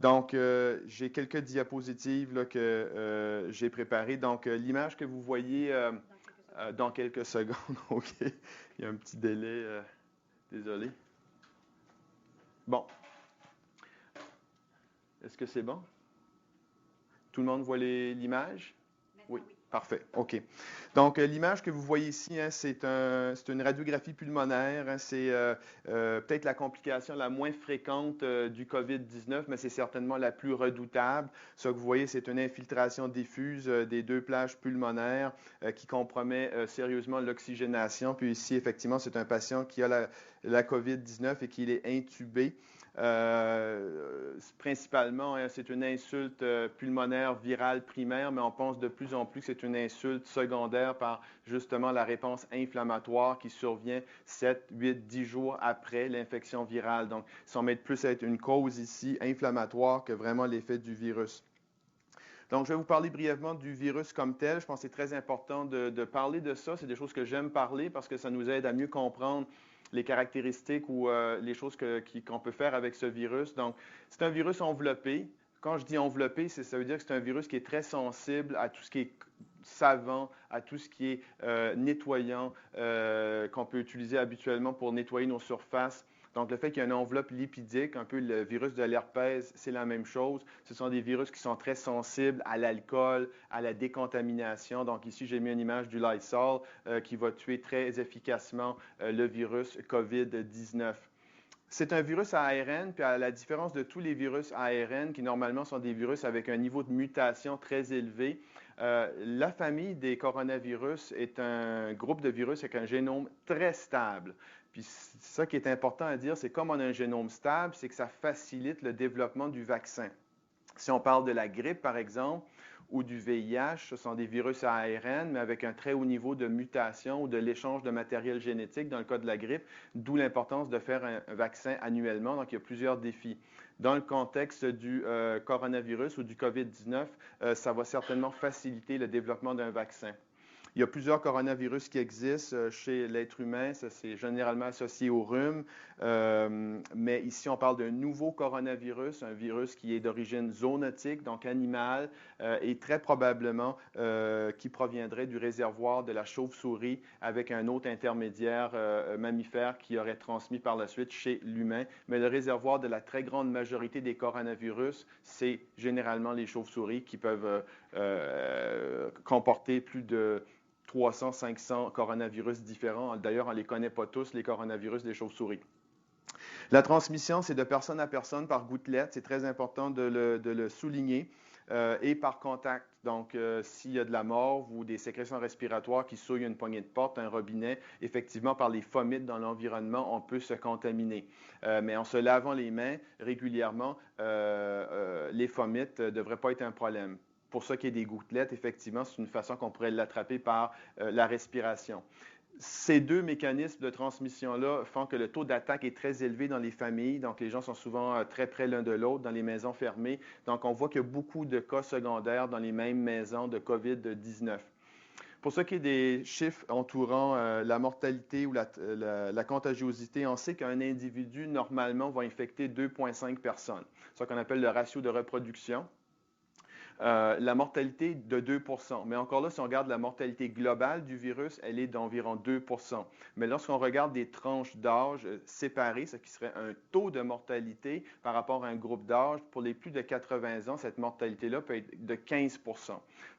Donc, j'ai quelques diapositives là, que j'ai préparées. Donc, l'image que vous voyez dans quelques secondes, OK, il y a un petit délai, désolé. Bon, est-ce que c'est bon? Tout le monde voit l'image? Oui, parfait. OK. Donc, l'image que vous voyez ici, hein, c'est une radiographie pulmonaire. Hein, c'est peut-être la complication la moins fréquente du COVID-19, mais c'est certainement la plus redoutable. Ce que vous voyez, c'est une infiltration diffuse des deux plages pulmonaires qui compromet sérieusement l'oxygénation. Puis ici, effectivement, c'est un patient qui a la COVID-19 et qui est intubé. Principalement, hein, c'est une insulte pulmonaire virale primaire, mais on pense de plus en plus que c'est une insulte secondaire par justement la réponse inflammatoire qui survient 7, 8, 10 jours après l'infection virale. Donc, ça semble plus être une cause ici inflammatoire que vraiment l'effet du virus. Donc, je vais vous parler brièvement du virus comme tel. Je pense que c'est très important de parler de ça. C'est des choses que j'aime parler parce que ça nous aide à mieux comprendre les caractéristiques ou les choses qu'on peut faire avec ce virus. Donc, c'est un virus enveloppé. Quand je dis enveloppé, ça veut dire que c'est un virus qui est très sensible à tout ce qui est savant, à tout ce qui est nettoyant, qu'on peut utiliser habituellement pour nettoyer nos surfaces. Donc, le fait qu'il y ait une enveloppe lipidique, un peu le virus de l'herpès, c'est la même chose. Ce sont des virus qui sont très sensibles à l'alcool, à la décontamination. Donc, ici, j'ai mis une image du Lysol qui va tuer très efficacement le virus COVID-19. C'est un virus à ARN, puis à la différence de tous les virus à ARN, qui normalement sont des virus avec un niveau de mutation très élevé, la famille des coronavirus est un groupe de virus avec un génome très stable. Puis ça qui est important à dire, c'est comme on a un génome stable, c'est que ça facilite le développement du vaccin. Si on parle de la grippe, par exemple, ou du VIH, ce sont des virus à ARN, mais avec un très haut niveau de mutation ou de l'échange de matériel génétique dans le cas de la grippe, d'où l'importance de faire un vaccin annuellement. Donc, il y a plusieurs défis. Dans le contexte du coronavirus ou du COVID-19, ça va certainement faciliter le développement d'un vaccin. Il y a plusieurs coronavirus qui existent chez l'être humain. Ça, c'est généralement associé au rhume. Mais ici, on parle d'un nouveau coronavirus, un virus qui est d'origine zoonotique, donc animale, et très probablement qui proviendrait du réservoir de la chauve-souris avec un autre intermédiaire mammifère qui aurait transmis par la suite chez l'humain. Mais le réservoir de la très grande majorité des coronavirus, c'est généralement les chauves-souris qui peuvent comporter plus de 300, 500 coronavirus différents. D'ailleurs, on ne les connaît pas tous, les coronavirus des chauves-souris. La transmission, c'est de personne à personne par gouttelette. C'est très important de le souligner. Et par contact. Donc, s'il y a de la morve ou des sécrétions respiratoires qui souillent une poignée de porte, un robinet, effectivement, par les fomites dans l'environnement, on peut se contaminer. Mais en se lavant les mains régulièrement, les fomites ne devraient pas être un problème. Pour ça qu'il y ait des gouttelettes, effectivement, c'est une façon qu'on pourrait l'attraper par la respiration. Ces deux mécanismes de transmission-là font que le taux d'attaque est très élevé dans les familles. Donc, les gens sont souvent très près l'un de l'autre dans les maisons fermées. Donc, on voit qu'il y a beaucoup de cas secondaires dans les mêmes maisons de COVID-19. Pour ce qui est des chiffres entourant la mortalité ou la contagiosité, on sait qu'un individu, normalement, va infecter 2,5 personnes. C'est ce qu'on appelle le ratio de reproduction. La mortalité de 2 Mais encore là, si on regarde la mortalité globale du virus, elle est d'environ 2 Mais lorsqu'on regarde des tranches d'âge séparées, ce qui serait un taux de mortalité par rapport à un groupe d'âge, pour les plus de 80 ans, cette mortalité-là peut être de 15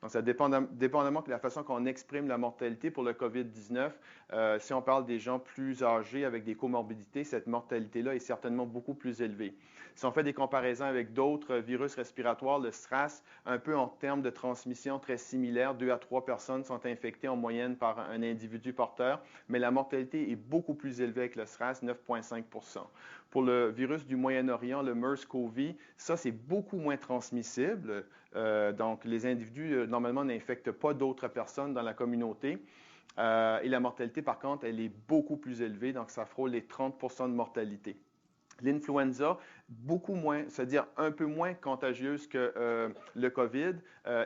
Donc, ça dépendamment de la façon qu'on exprime la mortalité pour le COVID-19, si on parle des gens plus âgés avec des comorbidités, cette mortalité-là est certainement beaucoup plus élevée. Si on fait des comparaisons avec d'autres virus respiratoires, le SRAS, un peu en termes de transmission très similaire, 2 à 3 personnes sont infectées en moyenne par un individu porteur, mais la mortalité est beaucoup plus élevée avec le SRAS, 9,5 Pour le virus du Moyen-Orient, le MERS-CoV, ça, c'est beaucoup moins transmissible. Donc, les individus, normalement, n'infectent pas d'autres personnes dans la communauté. Et la mortalité, par contre, elle est beaucoup plus élevée, donc ça frôle les 30 de mortalité. L'influenza, beaucoup moins, c'est-à-dire un peu moins contagieuse que le COVID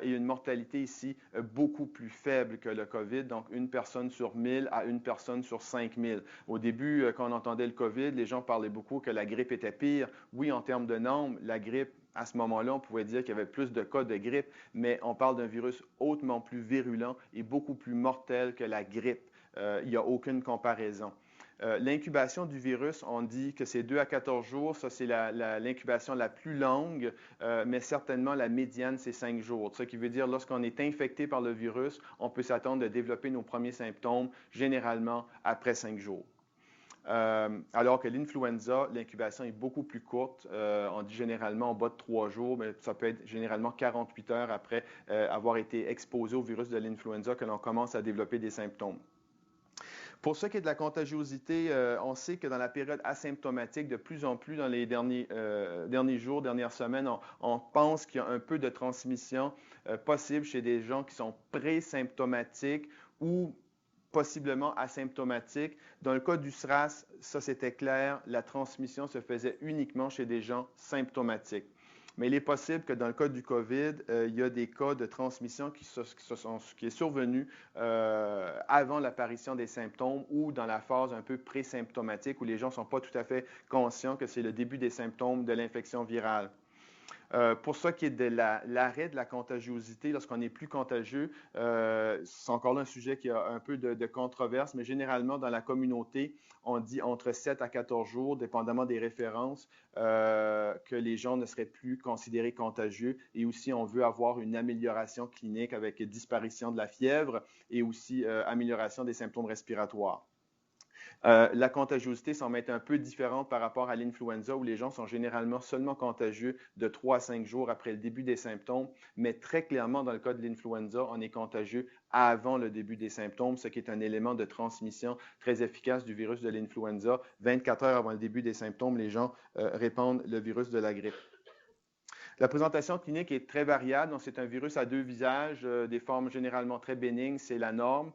et une mortalité ici beaucoup plus faible que le COVID, donc une personne sur 1000 à une personne sur 5000. Au début, quand on entendait le COVID, les gens parlaient beaucoup que la grippe était pire. Oui, en termes de nombre, la grippe, à ce moment-là, on pouvait dire qu'il y avait plus de cas de grippe, mais on parle d'un virus hautement plus virulent et beaucoup plus mortel que la grippe. Il n'y a aucune comparaison. L'incubation du virus, on dit que c'est 2 à 14 jours. Ça, c'est l'incubation la plus longue, mais certainement la médiane, c'est 5 jours. Ce qui veut dire lorsqu'on est infecté par le virus, on peut s'attendre à développer nos premiers symptômes généralement après 5 jours. Alors que l'influenza, l'incubation est beaucoup plus courte. On dit généralement en bas de 3 jours, mais ça peut être généralement 48 heures après avoir été exposé au virus de l'influenza que l'on commence à développer des symptômes. Pour ce qui est de la contagiosité, on sait que dans la période asymptomatique, de plus en plus dans les derniers jours, dernières semaines, on pense qu'il y a un peu de transmission possible chez des gens qui sont présymptomatiques ou possiblement asymptomatiques. Dans le cas du SRAS, ça c'était clair, la transmission se faisait uniquement chez des gens symptomatiques. Mais il est possible que dans le cas du COVID, il y a des cas de transmission qui est survenu avant l'apparition des symptômes ou dans la phase un peu présymptomatique où les gens ne sont pas tout à fait conscients que c'est le début des symptômes de l'infection virale. Pour ce qui est de l'arrêt de la contagiosité, lorsqu'on est plus contagieux, c'est encore là un sujet qui a un peu de controverse, mais généralement dans la communauté, on dit entre 7 à 14 jours, dépendamment des références, que les gens ne seraient plus considérés contagieux. Et aussi, on veut avoir une amélioration clinique avec disparition de la fièvre et aussi amélioration des symptômes respiratoires. La contagiosité semble être un peu différente par rapport à l'influenza où les gens sont généralement seulement contagieux de 3 à 5 jours après le début des symptômes, mais très clairement dans le cas de l'influenza, on est contagieux avant le début des symptômes, ce qui est un élément de transmission très efficace du virus de l'influenza. 24 heures avant le début des symptômes, les gens répandent le virus de la grippe. La présentation clinique est très variable. Donc, c'est un virus à deux visages, des formes généralement très bénignes, c'est la norme.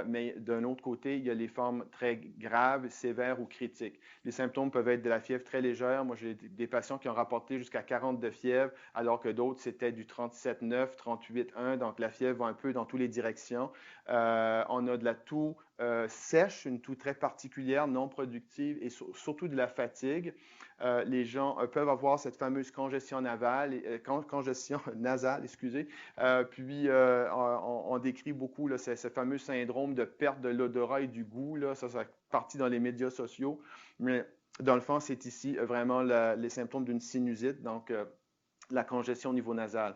Mais d'un autre côté, il y a les formes très graves, sévères ou critiques. Les symptômes peuvent être de la fièvre très légère. Moi, j'ai des patients qui ont rapporté jusqu'à 40 de fièvre, alors que d'autres, c'était du 37,9, 38,1. Donc, la fièvre va un peu dans toutes les directions. On a de la toux sèche, une toux très particulière, non productive et surtout de la fatigue. Les gens peuvent avoir cette fameuse congestion nasale, excusez. Puis, on décrit beaucoup là, ce fameux syndrome de perte de l'odorat et du goût. Là, ça partit dans les médias sociaux. Mais dans le fond, c'est ici vraiment les symptômes d'une sinusite, donc la congestion au niveau nasal.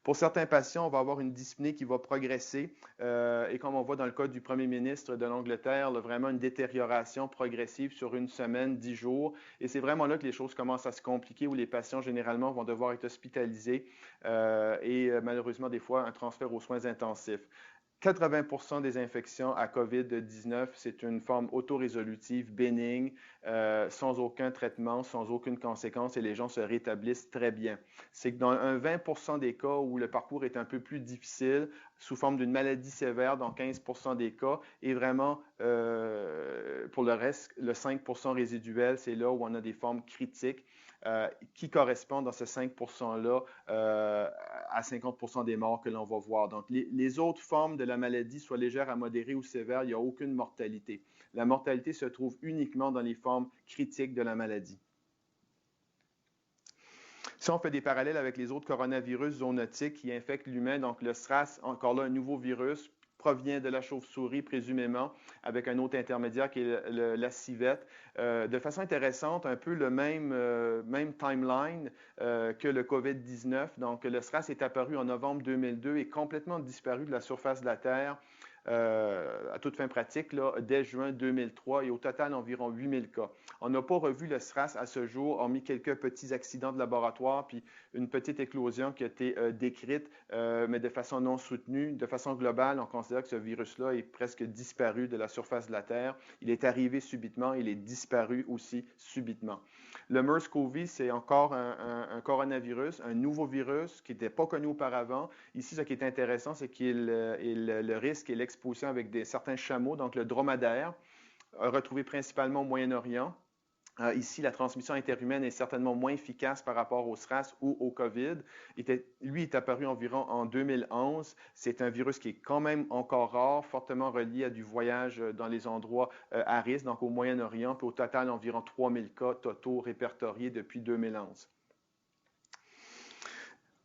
Pour certains patients, on va avoir une dyspnée qui va progresser et comme on voit dans le cas du premier ministre de l'Angleterre, vraiment une détérioration progressive sur une semaine, 10 jours. Et c'est vraiment là que les choses commencent à se compliquer où les patients généralement vont devoir être hospitalisés et malheureusement des fois un transfert aux soins intensifs. 80% des infections à COVID-19, c'est une forme autorésolutive bénigne, sans aucun traitement, sans aucune conséquence, et les gens se rétablissent très bien. C'est que dans un 20% des cas où le parcours est un peu plus difficile, sous forme d'une maladie sévère dans 15% des cas, et vraiment, pour le reste, le 5% résiduel, c'est là où on a des formes critiques. Qui correspondent dans ce 5%-là à 50% des morts que l'on va voir. Donc, les autres formes de la maladie, soit légères à modérées ou sévères, il n'y a aucune mortalité. La mortalité se trouve uniquement dans les formes critiques de la maladie. Si on fait des parallèles avec les autres coronavirus zoonotiques qui infectent l'humain, donc le SRAS, encore là, un nouveau virus, provient de la chauve-souris, présumément, avec un autre intermédiaire qui est la civette. De façon intéressante, un peu le même timeline que le COVID-19. Donc, le SRAS est apparu en novembre 2002 et complètement disparu de la surface de la Terre. À toute fin pratique, là, dès juin 2003 et au total environ 8000 cas. On n'a pas revu le SRAS à ce jour, hormis quelques petits accidents de laboratoire, puis une petite éclosion qui a été décrite, mais de façon non soutenue. De façon globale, on considère que ce virus-là est presque disparu de la surface de la Terre. Il est arrivé subitement, il est disparu aussi subitement. Le MERS-CoV, c'est encore un coronavirus, un nouveau virus qui n'était pas connu auparavant. Ici, ce qui est intéressant, c'est que le risque et l'exposition avec certains chameaux, donc le dromadaire, retrouvé principalement au Moyen-Orient. Ici, la transmission interhumaine est certainement moins efficace par rapport au SRAS ou au COVID. Lui est apparu environ en 2011. C'est un virus qui est quand même encore rare, fortement relié à du voyage dans les endroits à risque, donc au Moyen-Orient, puis au total environ 3000 cas totaux répertoriés depuis 2011.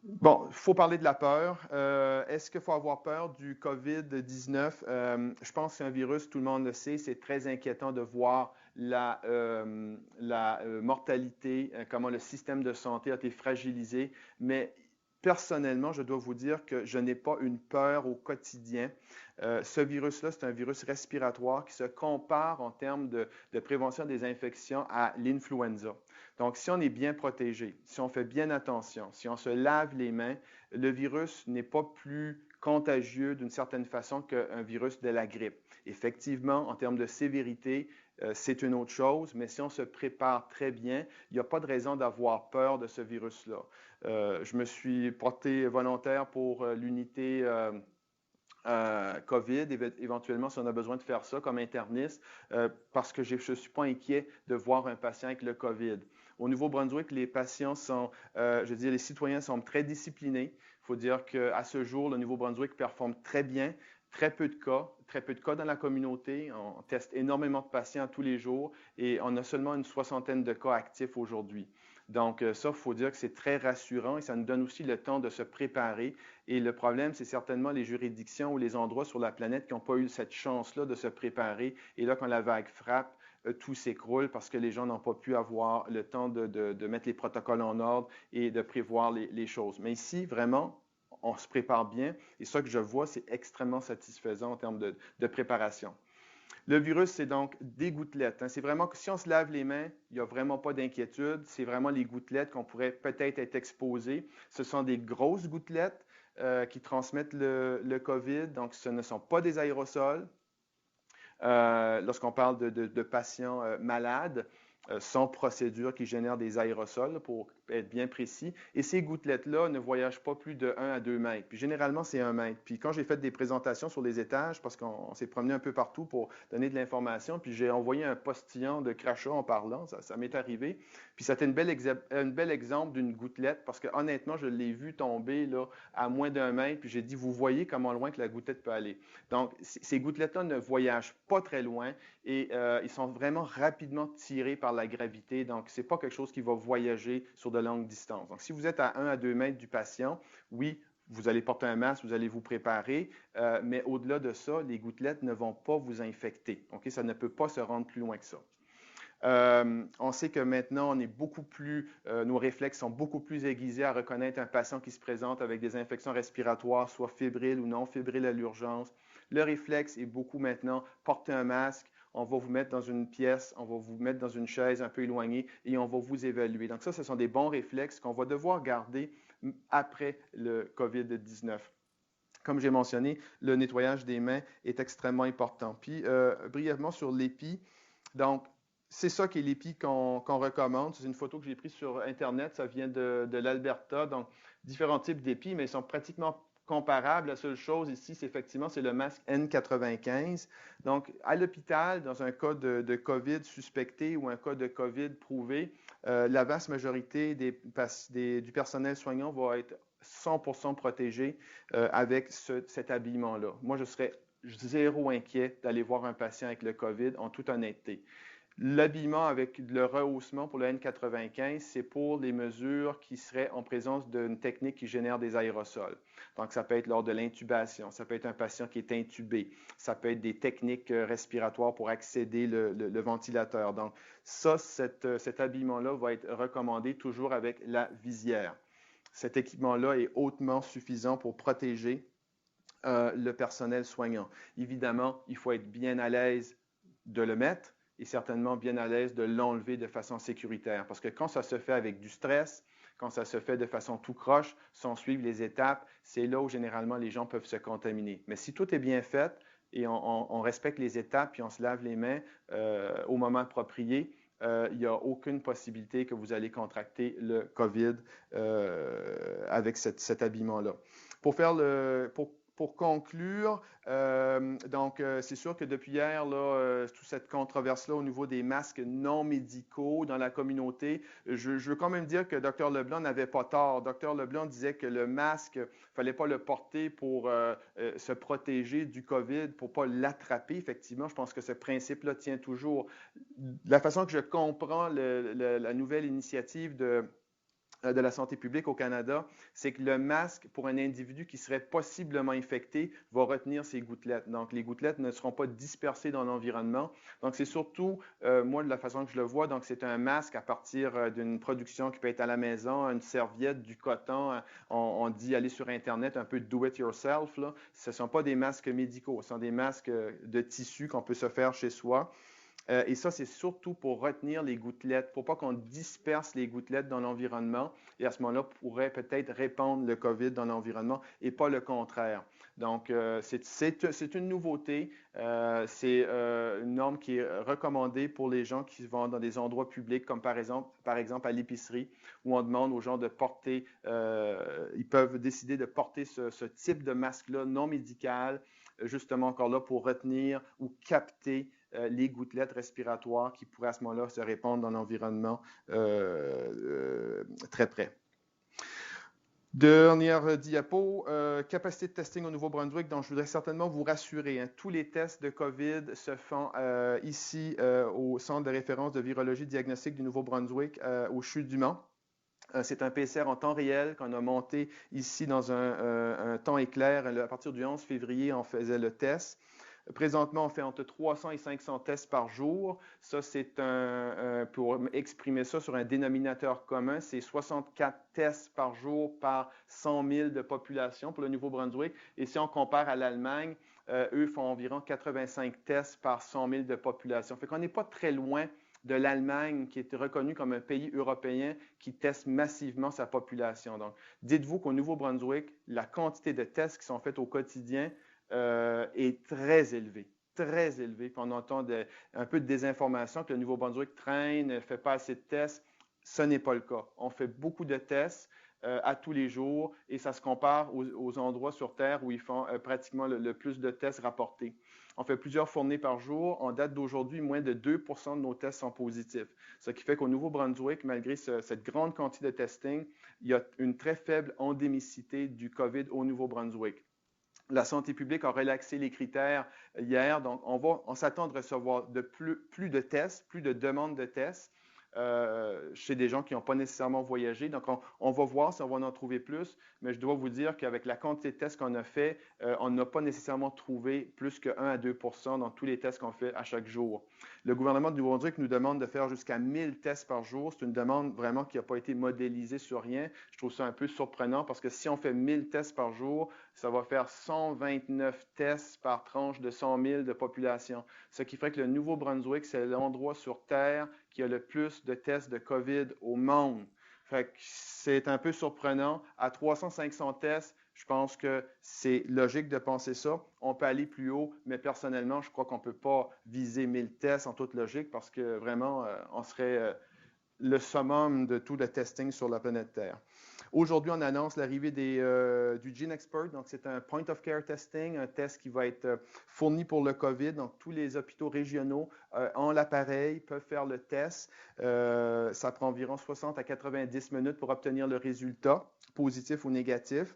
Bon, il faut parler de la peur. Est-ce qu'il faut avoir peur du COVID-19? Je pense que c'est un virus, tout le monde le sait, c'est très inquiétant de voir la mortalité, comment le système de santé a été fragilisé, mais personnellement, je dois vous dire que je n'ai pas une peur au quotidien. Ce virus-là, c'est un virus respiratoire qui se compare en termes de prévention des infections à l'influenza. Donc, si on est bien protégé, si on fait bien attention, si on se lave les mains, le virus n'est pas plus contagieux d'une certaine façon qu'un virus de la grippe. Effectivement, en termes de sévérité, c'est une autre chose, mais si on se prépare très bien, il n'y a pas de raison d'avoir peur de ce virus-là. Je me suis porté volontaire pour l'unité COVID, éventuellement, si on a besoin de faire ça comme interniste, parce que je ne suis pas inquiet de voir un patient avec le COVID. Au Nouveau-Brunswick, les patients sont, les citoyens sont très disciplinés. Il faut dire qu'à ce jour, le Nouveau-Brunswick performe très bien, très peu de cas dans la communauté. On teste énormément de patients tous les jours et on a seulement une soixantaine de cas actifs aujourd'hui. Donc, ça, il faut dire que c'est très rassurant et ça nous donne aussi le temps de se préparer. Et le problème, c'est certainement les juridictions ou les endroits sur la planète qui n'ont pas eu cette chance-là de se préparer. Et là, quand la vague frappe, tout s'écroule parce que les gens n'ont pas pu avoir le temps de mettre les protocoles en ordre et de prévoir les choses. Mais ici, vraiment, on se prépare bien. Et ça que je vois, c'est extrêmement satisfaisant en termes de préparation. Le virus, c'est donc des gouttelettes. C'est vraiment que si on se lave les mains, il n'y a vraiment pas d'inquiétude. C'est vraiment les gouttelettes qu'on pourrait peut-être être exposé. Ce sont des grosses gouttelettes qui transmettent le COVID. Donc, ce ne sont pas des aérosols. Lorsqu'on parle de patients malades, sans procédure qui génère des aérosols, pour être bien précis. Et ces gouttelettes-là ne voyagent pas plus de 1 à 2 mètres. Puis généralement, c'est 1 mètre. Puis quand j'ai fait des présentations sur les étages, parce qu'on s'est promené un peu partout pour donner de l'information, puis j'ai envoyé un postillon de crachat en parlant, ça m'est arrivé. Puis c'était un bel exemple d'une gouttelette, parce que honnêtement, je l'ai vu tomber là, à moins d'1 mètre, puis j'ai dit, vous voyez comment loin que la gouttelette peut aller. Donc, ces gouttelettes-là ne voyagent pas très loin et ils sont vraiment rapidement tirés par la gravité. Donc, ce n'est pas quelque chose qui va voyager sur de longues distances. Donc, si vous êtes à 1 à 2 mètres du patient, oui, vous allez porter un masque, vous allez vous préparer, mais au-delà de ça, les gouttelettes ne vont pas vous infecter. Okay? Ça ne peut pas se rendre plus loin que ça. On sait que maintenant, on est beaucoup plus, nos réflexes sont beaucoup plus aiguisés à reconnaître un patient qui se présente avec des infections respiratoires, soit fébriles ou non fébriles à l'urgence. Le réflexe est beaucoup maintenant porter un masque, on va vous mettre dans une pièce, on va vous mettre dans une chaise un peu éloignée et on va vous évaluer. Donc ça, ce sont des bons réflexes qu'on va devoir garder après le COVID-19. Comme j'ai mentionné, le nettoyage des mains est extrêmement important. Puis, brièvement sur l'épi, donc, c'est ça qui est l'épi qu'on recommande. C'est une photo que j'ai prise sur Internet. Ça vient de l'Alberta. Donc, différents types d'épis, mais ils sont pratiquement comparables. La seule chose ici, c'est effectivement, c'est le masque N95. Donc, à l'hôpital, dans un cas de COVID suspecté ou un cas de COVID prouvé, la vaste majorité du personnel soignant va être 100% protégé avec cet habillement-là. Moi, je serais zéro inquiet d'aller voir un patient avec le COVID, en toute honnêteté. L'habillement avec le rehaussement pour le N95, c'est pour les mesures qui seraient en présence d'une technique qui génère des aérosols. Donc, ça peut être lors de l'intubation, ça peut être un patient qui est intubé, ça peut être des techniques respiratoires pour accéder le ventilateur. Donc, ça, cet habillement-là va être recommandé toujours avec la visière. Cet équipement-là est hautement suffisant pour protéger le personnel soignant. Évidemment, il faut être bien à l'aise de le mettre et certainement bien à l'aise de l'enlever de façon sécuritaire. Parce que quand ça se fait avec du stress, quand ça se fait de façon tout croche, sans suivre les étapes, c'est là où généralement les gens peuvent se contaminer. Mais si tout est bien fait et on respecte les étapes et on se lave les mains au moment approprié, il n'y a aucune possibilité que vous allez contracter le COVID avec cet habillement-là. Pour pour conclure, c'est sûr que depuis hier, toute cette controverse-là au niveau des masques non médicaux dans la communauté, je veux quand même dire que Dr. Leblanc n'avait pas tort. Dr. Leblanc disait que le masque, il ne fallait pas le porter pour se protéger du COVID, pour ne pas l'attraper. Effectivement, je pense que ce principe-là tient toujours. La façon que je comprends la nouvelle initiative de la santé publique au Canada, c'est que le masque, pour un individu qui serait possiblement infecté, va retenir ses gouttelettes. Donc, les gouttelettes ne seront pas dispersées dans l'environnement. Donc, c'est surtout, moi, de la façon que je le vois, donc c'est un masque à partir d'une production qui peut être à la maison, une serviette, du coton. On dit aller sur Internet, un peu do it yourself. Là. Ce ne sont pas des masques médicaux, ce sont des masques de tissu qu'on peut se faire chez soi. Et ça, c'est surtout pour retenir les gouttelettes, pour pas qu'on disperse les gouttelettes dans l'environnement. Et à ce moment-là, on pourrait peut-être répandre le COVID dans l'environnement et pas le contraire. Donc, c'est une nouveauté. C'est une norme qui est recommandée pour les gens qui vont dans des endroits publics, comme par exemple à l'épicerie, où on demande aux gens de porter, ils peuvent décider de porter ce type de masque-là non médical, justement encore là pour retenir ou capter les gouttelettes respiratoires qui pourraient à ce moment-là se répandre dans l'environnement très près. Dernière diapo, capacité de testing au Nouveau-Brunswick. Donc, je voudrais certainement vous rassurer. Hein, tous les tests de COVID se font ici au Centre de référence de virologie diagnostique du Nouveau-Brunswick au CHU du Mans. C'est un PCR en temps réel qu'on a monté ici dans un temps éclair. À partir du 11 février, on faisait le test. Présentement, on fait entre 300 et 500 tests par jour. Ça, c'est pour exprimer ça sur un dénominateur commun, c'est 64 tests par jour par 100 000 de population pour le Nouveau-Brunswick. Et si on compare à l'Allemagne, eux font environ 85 tests par 100 000 de population. Fait qu'on n'est pas très loin de l'Allemagne, qui est reconnue comme un pays européen qui teste massivement sa population. Donc, dites-vous qu'au Nouveau-Brunswick, la quantité de tests qui sont faits au quotidien est très élevée. Très élevée. Puis on entend un peu de désinformation que le Nouveau-Brunswick traîne, ne fait pas assez de tests. Ce n'est pas le cas. On fait beaucoup de tests à tous les jours et ça se compare aux endroits sur Terre où ils font pratiquement le plus de tests rapportés. On fait plusieurs fournées par jour. En date d'aujourd'hui, moins de 2 % de nos tests sont positifs. Ce qui fait qu'au Nouveau-Brunswick, malgré cette grande quantité de testing, il y a une très faible endémicité du COVID au Nouveau-Brunswick. La santé publique a relaxé les critères hier, donc on s'attend de recevoir plus de tests, plus de demandes de tests chez des gens qui n'ont pas nécessairement voyagé. Donc, on va voir si on va en trouver plus, mais je dois vous dire qu'avec la quantité de tests qu'on a fait, on n'a pas nécessairement trouvé plus que 1 à 2 % dans tous les tests qu'on fait à chaque jour. Le gouvernement du Nouveau-Brunswick nous demande de faire jusqu'à 1000 tests par jour. C'est une demande vraiment qui n'a pas été modélisée sur rien. Je trouve ça un peu surprenant parce que si on fait 1000 tests par jour, ça va faire 129 tests par tranche de 100 000 de population. Ce qui ferait que le Nouveau-Brunswick, c'est l'endroit sur Terre qui a le plus de tests de COVID au monde. Fait que c'est un peu surprenant. À 300-500 tests, je pense que c'est logique de penser ça. On peut aller plus haut, mais personnellement, je crois qu'on ne peut pas viser 1000 tests en toute logique parce que vraiment, on serait le summum de tout le testing sur la planète Terre. Aujourd'hui, on annonce l'arrivée du GeneXpert. Donc, c'est un point of care testing, un test qui va être fourni pour le COVID. Donc, tous les hôpitaux régionaux ont l'appareil, peuvent faire le test. Ça prend environ 60 à 90 minutes pour obtenir le résultat, positif ou négatif.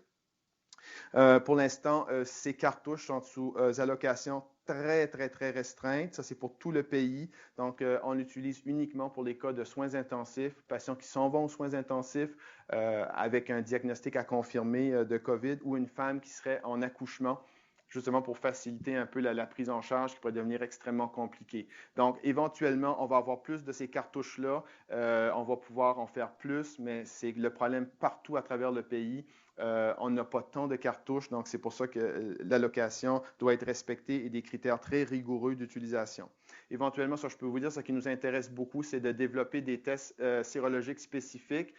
Pour l'instant, ces cartouches sont sous allocation très, très, très restreinte. Ça, c'est pour tout le pays. Donc, on l'utilise uniquement pour les cas de soins intensifs, patients qui s'en vont aux soins intensifs avec un diagnostic à confirmer de COVID ou une femme qui serait en accouchement, justement pour faciliter un peu la prise en charge qui pourrait devenir extrêmement compliquée. Donc, éventuellement, on va avoir plus de ces cartouches-là. On va pouvoir en faire plus, mais c'est le problème partout à travers le pays. On n'a pas tant de cartouches, donc c'est pour ça que l'allocation doit être respectée et des critères très rigoureux d'utilisation. Éventuellement, ça, je peux vous dire, ce qui nous intéresse beaucoup, c'est de développer des tests sérologiques spécifiques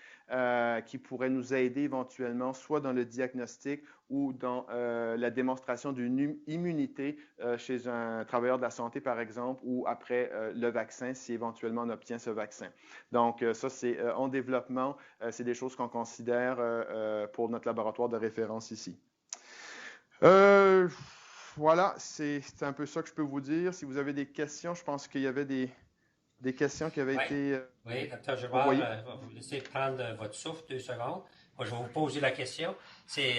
qui pourraient nous aider éventuellement, soit dans le diagnostic ou dans la démonstration d'une immunité chez un travailleur de la santé, par exemple, ou après le vaccin, si éventuellement on obtient ce vaccin. Donc, ça, c'est en développement. C'est des choses qu'on considère pour notre laboratoire de référence ici. Euh, voilà, c'est un peu ça que je peux vous dire. Si vous avez des questions, je pense qu'il y avait des questions qui avaient Oui, été oui, docteur Girard, envoyées. je vais vous laisser prendre votre souffle 2 secondes. Moi, je vais vous poser la question. C'est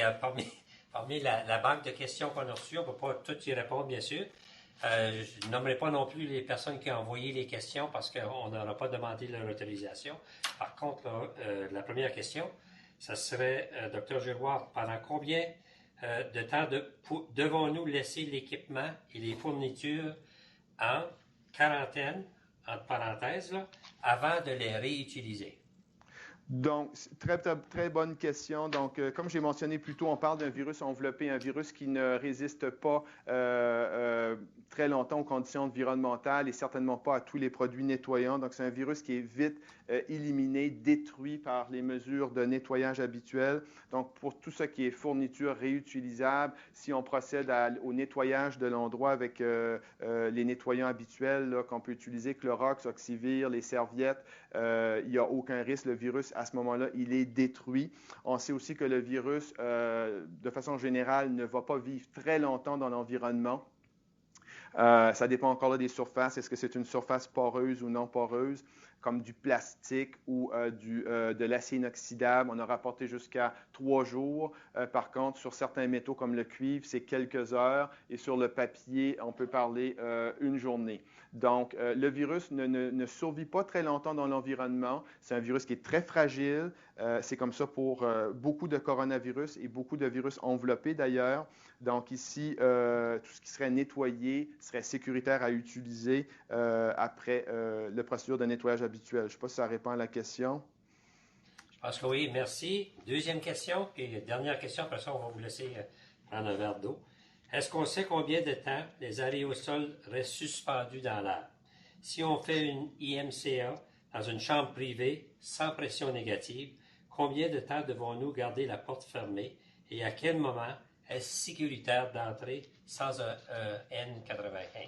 parmi la banque de questions qu'on a reçues, on ne peut pas toutes y répondre, bien sûr. Je nommerai pas non plus les personnes qui ont envoyé les questions parce qu'on n'aura pas demandé leur autorisation. Par contre, là, la première question, ça serait, docteur Giroir, pendant combien de temps devons-nous laisser l'équipement et les fournitures en quarantaine, entre parenthèses, là, avant de les réutiliser? Donc, très bonne question. Donc, comme j'ai mentionné plus tôt, on parle d'un virus enveloppé, un virus qui ne résiste pas très longtemps aux conditions environnementales et certainement pas à tous les produits nettoyants. Donc, c'est un virus qui est vite éliminé, détruit par les mesures de nettoyage habituelles. Donc, pour tout ce qui est fourniture réutilisable, si on procède au nettoyage de l'endroit avec les nettoyants habituels qu'on peut utiliser, Clorox, Oxivir, les serviettes, il n'y a aucun risque. Le virus, à ce moment-là, il est détruit. On sait aussi que le virus, de façon générale, ne va pas vivre très longtemps dans l'environnement. Ça dépend encore là des surfaces. Est-ce que c'est une surface poreuse ou non poreuse, comme du plastique ou de l'acier inoxydable? On a rapporté jusqu'à 3 jours. Par contre, sur certains métaux comme le cuivre, c'est quelques heures. Et sur le papier, on peut parler une journée. Donc, le virus ne survit pas très longtemps dans l'environnement. C'est un virus qui est très fragile. C'est comme ça pour beaucoup de coronavirus et beaucoup de virus enveloppés d'ailleurs. Donc ici, tout ce qui serait nettoyé serait sécuritaire à utiliser après la procédure de nettoyage habituelle. Je ne sais pas si ça répond à la question. Je pense que oui, merci. Deuxième question, et dernière question, après ça, on va vous laisser prendre un verre d'eau. Est-ce qu'on sait combien de temps les aérosols restent suspendus dans l'air? Si on fait une IMCA dans une chambre privée sans pression négative, combien de temps devons-nous garder la porte fermée et à quel moment est-ce sécuritaire d'entrer sans un N95?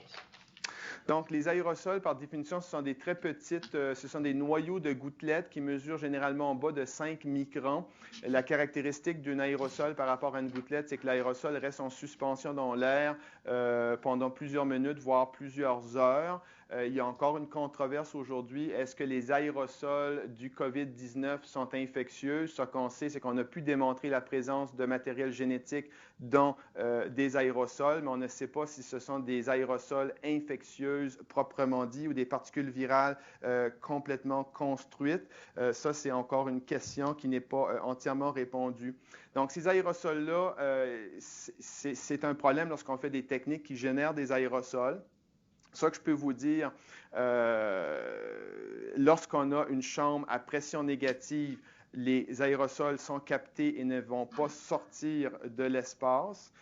Donc, les aérosols, par définition, ce sont des très petites, ce sont des noyaux de gouttelettes qui mesurent généralement en bas de 5 microns. La caractéristique d'un aérosol par rapport à une gouttelette, c'est que l'aérosol reste en suspension dans l'air pendant plusieurs minutes, voire plusieurs heures. Il y a encore une controverse aujourd'hui. Est-ce que les aérosols du COVID-19 sont infectieux? Ce qu'on sait, c'est qu'on a pu démontrer la présence de matériel génétique dans des aérosols, mais on ne sait pas si ce sont des aérosols infectieuses proprement dit ou des particules virales complètement construites. Ça, c'est encore une question qui n'est pas entièrement répondue. Donc, ces aérosols-là, c'est un problème lorsqu'on fait des techniques qui génèrent des aérosols. Ça que je peux vous dire, lorsqu'on a une chambre à pression négative, les aérosols sont captés et ne vont pas sortir de l'espace.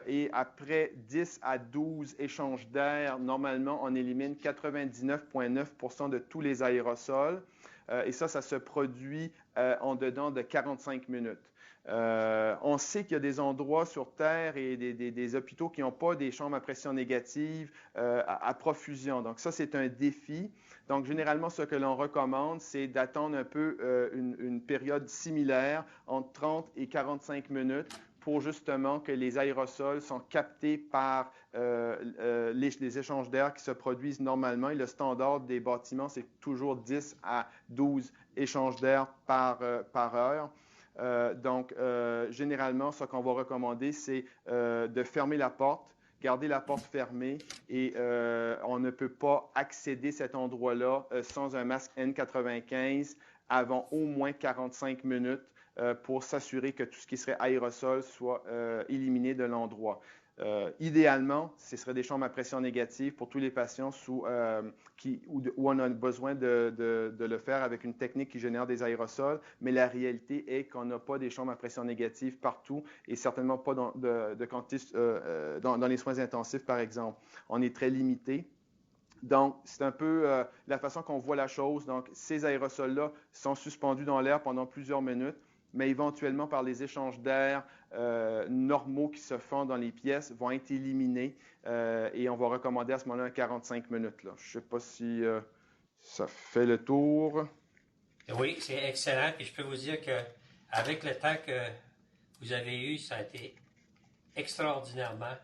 Et après 10 à 12 échanges d'air, normalement, on élimine 99,9% de tous les aérosols. Et ça se produit en dedans de 45 minutes. On sait qu'il y a des endroits sur Terre et des hôpitaux qui n'ont pas des chambres à pression négative à profusion. Donc ça, c'est un défi. Donc généralement, ce que l'on recommande, c'est d'attendre un peu une période similaire entre 30 et 45 minutes pour justement que les aérosols sont captés par les échanges d'air qui se produisent normalement. Et le standard des bâtiments, c'est toujours 10 à 12 échanges d'air par heure. Donc, généralement, ce qu'on va recommander, c'est de fermer la porte, garder la porte fermée et on ne peut pas accéder à cet endroit-là sans un masque N95 avant au moins 45 minutes pour s'assurer que tout ce qui serait aérosol soit éliminé de l'endroit. Idéalement, ce serait des chambres à pression négative pour tous les patients où on a besoin de le faire avec une technique qui génère des aérosols, mais la réalité est qu'on n'a pas des chambres à pression négative partout et certainement pas dans les soins intensifs, par exemple. On est très limité. Donc, c'est un peu la façon qu'on voit la chose. Donc, ces aérosols-là sont suspendus dans l'air pendant plusieurs minutes, mais éventuellement, par les échanges d'air normaux qui se font dans les pièces, vont être éliminés et on va recommander à ce moment-là 45 minutes. Là. Je ne sais pas si ça fait le tour. Oui, c'est excellent. Puis je peux vous dire que avec le temps que vous avez eu, ça a été extraordinairement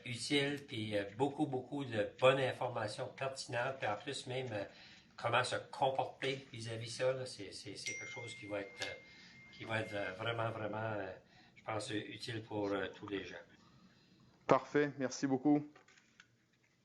utile, puis beaucoup, beaucoup de bonnes informations pertinentes, puis en plus même comment se comporter vis-à-vis ça, là, c'est quelque chose qui va être vraiment, vraiment, je pense, utile pour tous les gens. Parfait. Merci beaucoup.